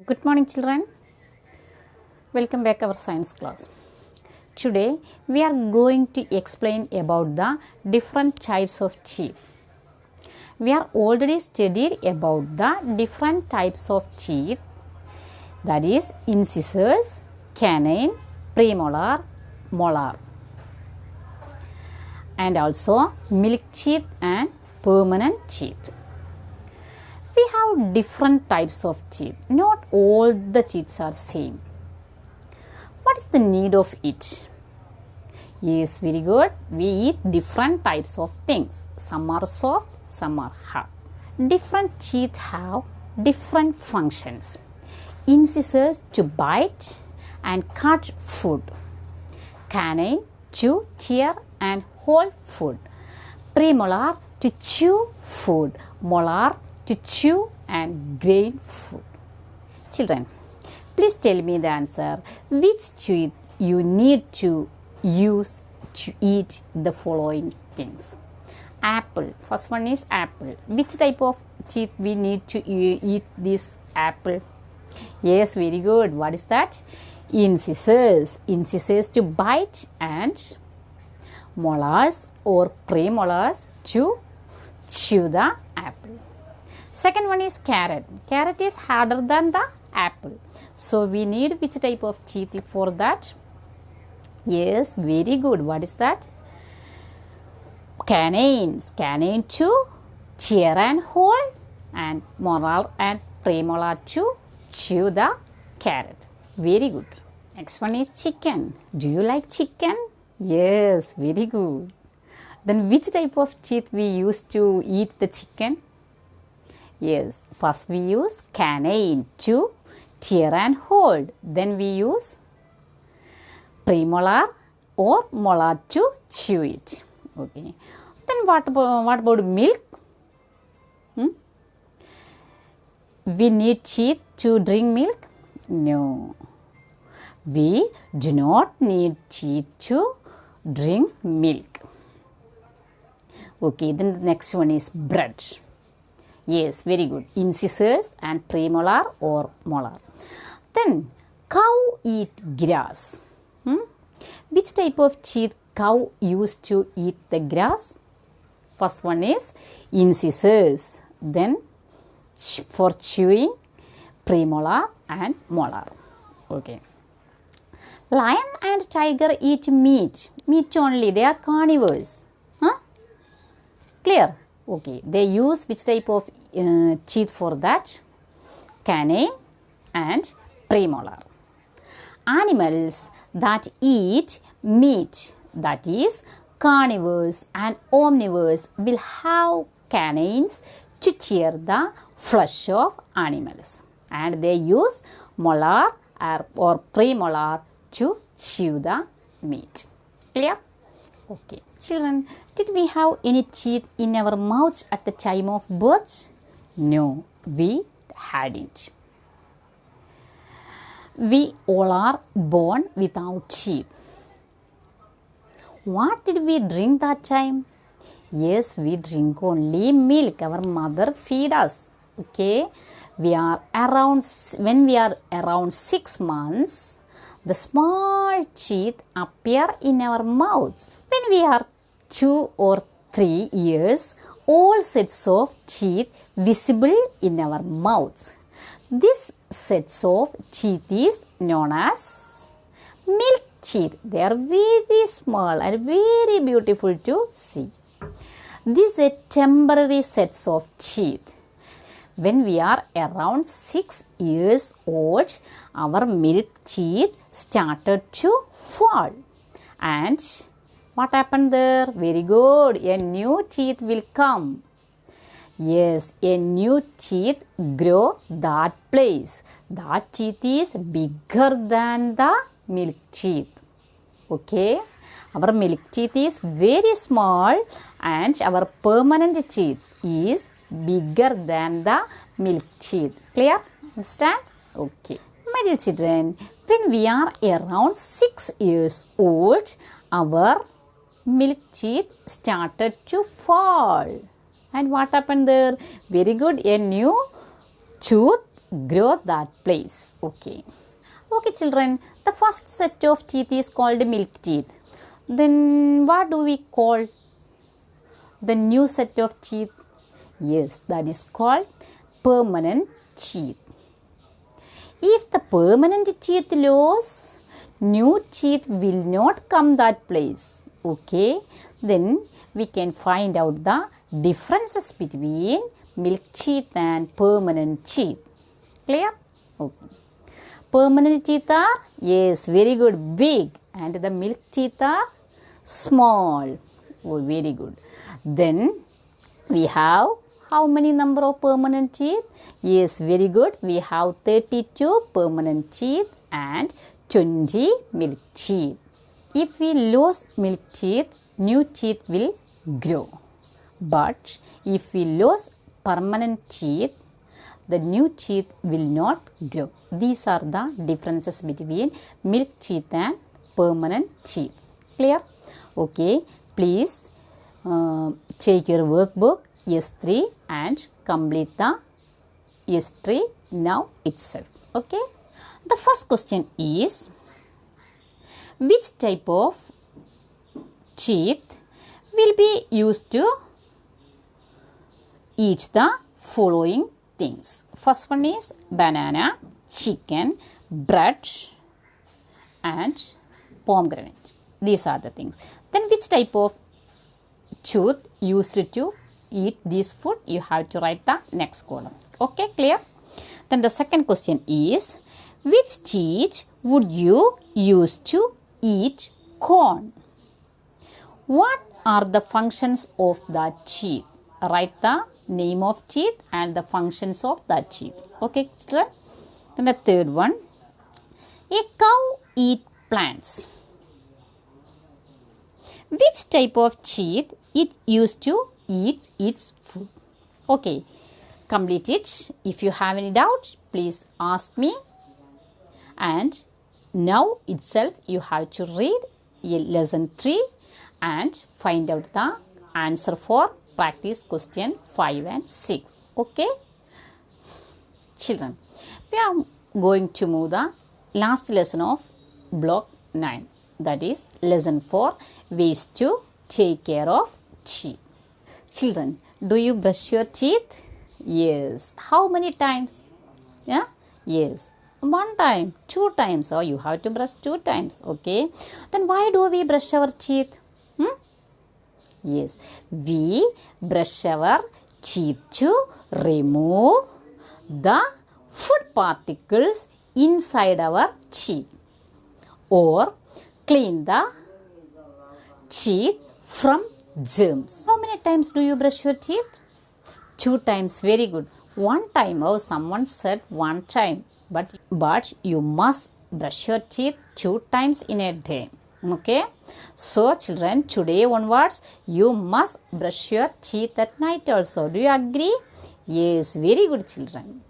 Good morning, children. Welcome back to our science class. Today we are going to explain about the different types of teeth. We are already studied about the different types of teeth, that is incisors, canine, premolar, molar, and also milk teeth and permanent teeth. We have different types of teeth. Not all the teeth are same. What is the need of it? Yes, very good. We eat different types of things. Some are soft, some are hard. Different teeth have different functions. Incisors to bite and cut food. Canine to tear and hold food. Premolar to chew food. Molar to chew and grind food. Children, please tell me the answer. Which teeth you need to use to eat the following things? Apple. First one is apple. Which type of teeth we need to eat this apple? Yes, very good. What is that? Incisors. Incisors to bite and molars or premolars to chew the apple. Second one is carrot. Carrot is harder than the apple. So we need which type of teeth for that? Yes, very good. What is that? Canines. Canine to tear and hold, and molar and premolar to chew the carrot. Very good. Next one is chicken. Do you like chicken? Yes, very good. Then which type of teeth we use to eat the chicken? Yes, first we use canine to tear and hold. Then we use premolar or molar to chew it. Okay. Then what about milk? We need teeth to drink milk? No. We do not need teeth to drink milk. Okay, then the next one is bread. Yes, very good. Incisors and premolar or molar. Then cow eat grass. Which type of teeth cow used to eat the grass? First one is incisors. Then for chewing, premolar and molar. Okay. Lion and tiger eat meat. Meat only. They are carnivores. Clear? Okay. They use which type of teeth for that? Canine and premolar. Animals that eat meat, that is carnivores and omnivores, will have canines to tear the flesh of animals, and they use molar or premolar to chew the meat. Clear? Okay. Children, did we have any teeth in our mouths at the time of birth? No, we hadn't. We all are born without teeth. What did we drink that time? Yes, we drink only milk. Our mother feed us. Okay. When we are around 6 months, the small teeth appear in our mouths. When we are 2 or 3 years, all sets of teeth visible in our mouths. This sets of teeth is known as milk teeth. They are very small and very beautiful to see. These are temporary sets of teeth. When we are around 6 years old, our milk teeth started to fall. And what happened there? Very good. A new teeth will come. Yes, a new teeth grow that place. That teeth is bigger than the milk teeth. Okay. Our milk teeth is very small and our permanent teeth is bigger than the milk teeth. Clear? Understand? Okay. My dear children, when we are around 6 years old, our milk teeth started to fall. And what happened there? Very good. A new tooth grow that place. Okay. Okay, children, the first set of teeth is called milk teeth. Then what do we call the new set of teeth? Yes, that is called permanent teeth. If the permanent teeth lose, new teeth will not come that place. Okay, then we can find out the differences between milk teeth and permanent teeth. Clear? Okay. Permanent teeth are, yes, very good, big, and the milk teeth are small. Oh, very good. Then we have how many number of permanent teeth? Yes, very good. We have 32 permanent teeth and 20 milk teeth. If we lose milk teeth, new teeth will grow. But if we lose permanent teeth, the new teeth will not grow. These are the differences between milk teeth and permanent teeth. Clear? Okay. Please take your workbook S3 and complete the S3 now itself. Okay. The first question is, which type of teeth will be used to eat the following things? First one is banana, chicken, bread and pomegranate. These are the things. Then which type of tooth used to eat this food? You have to write the next column. Okay, clear? Then the second question is, which teeth would you use to eat corn? What are the functions of the teeth? Write the name of teeth and the functions of the teeth. Okay, children? Then the third one, a cow eats plants. Which type of teeth it used to eat its food? Okay, complete it. If you have any doubt, please ask me. And now itself you have to read lesson 3 and find out the answer for practice question 5 and 6. Okay, children, we are going to move the last lesson of block 9. That is lesson 4, ways to take care of teeth. Children, do you brush your teeth? Yes. How many times? Yeah? Yes. 1 time, 2 times. Oh, you have to brush 2 times. Okay. Then why do we brush our teeth? Yes. We brush our teeth to remove the food particles inside our teeth, or clean the teeth from germs. How many times do you brush your teeth? 2 times. Very good. 1 time. Oh, someone said 1 time. But you must brush your teeth 2 times in a day. Okay. So children, today onwards you must brush your teeth at night also. Do you agree? Yes. Very good, children.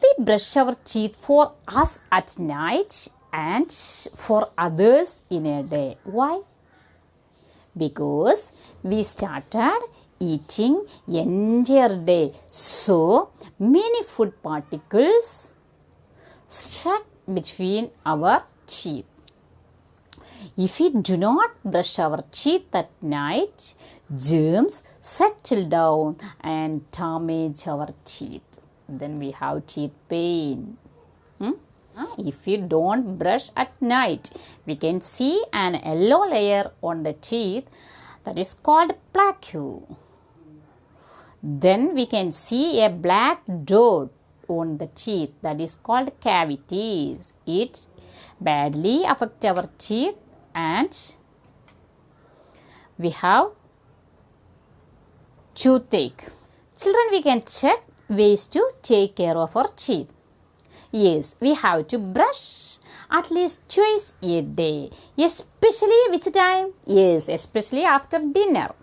We brush our teeth for us at night and for others in a day. Why? Because we started eating entire day, so many food particles stuck between our teeth. If we do not brush our teeth at night, germs settle down and damage our teeth. Then we have teeth pain. If you don't brush at night, we can see an yellow layer on the teeth that is called plaque. Then we can see a black dot on the teeth that is called cavities. It badly affects our teeth, and we have toothache. Children, we can check ways to take care of our teeth. Yes, we have to brush at least twice a day. Especially which time? Yes, especially after dinner.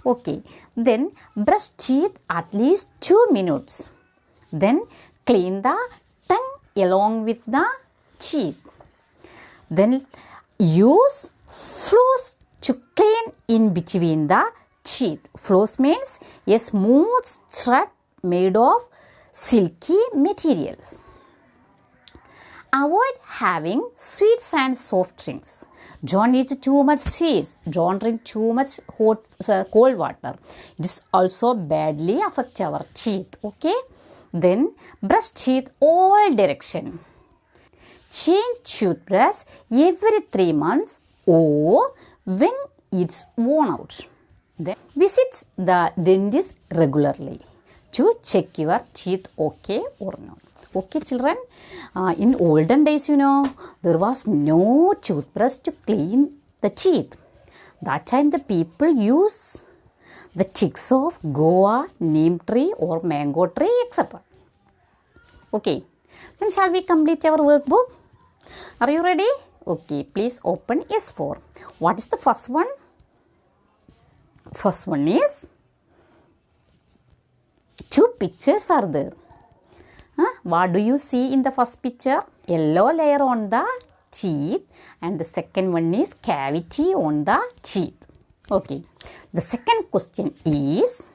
Okay, then brush teeth at least 2 minutes. Then clean the tongue along with the teeth. Then use floss to clean in between the teeth. Floss means a smooth thread made of silky materials. Avoid having sweets and soft drinks. Don't eat too much sweets. Don't drink too much cold water. It is also badly affect our teeth. Okay. Then brush teeth all direction. Change toothbrush every 3 months or when it's worn out. Then visit the dentist regularly to check your teeth okay or not. Okay, children. In olden days, there was no toothbrush to clean the teeth. That time the people use the twigs of Goa, neem tree or mango tree, etc. Okay. Then shall we complete our workbook? Are you ready? Okay, please open S4. What is the first one? First one is two pictures are there. What do you see in the first picture? Yellow layer on the teeth and the second one is cavity on the teeth. Okay. The second question is,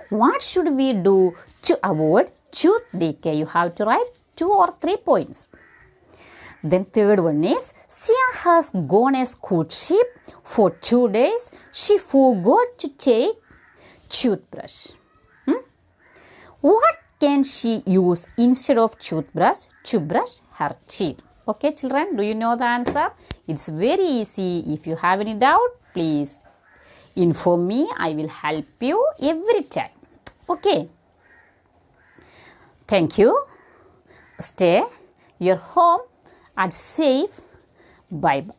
what should we do to avoid tooth decay? You have to write 2 or 3 points. Then third one is, Sia has gone a school trip for 2 days. She forgot to take toothbrush. What can she use instead of toothbrush to brush her teeth? Okay, children, do you know the answer? It's very easy. If you have any doubt, please inform me. I will help you every time. Okay. Thank you. Stay your home and safe. Bye bye.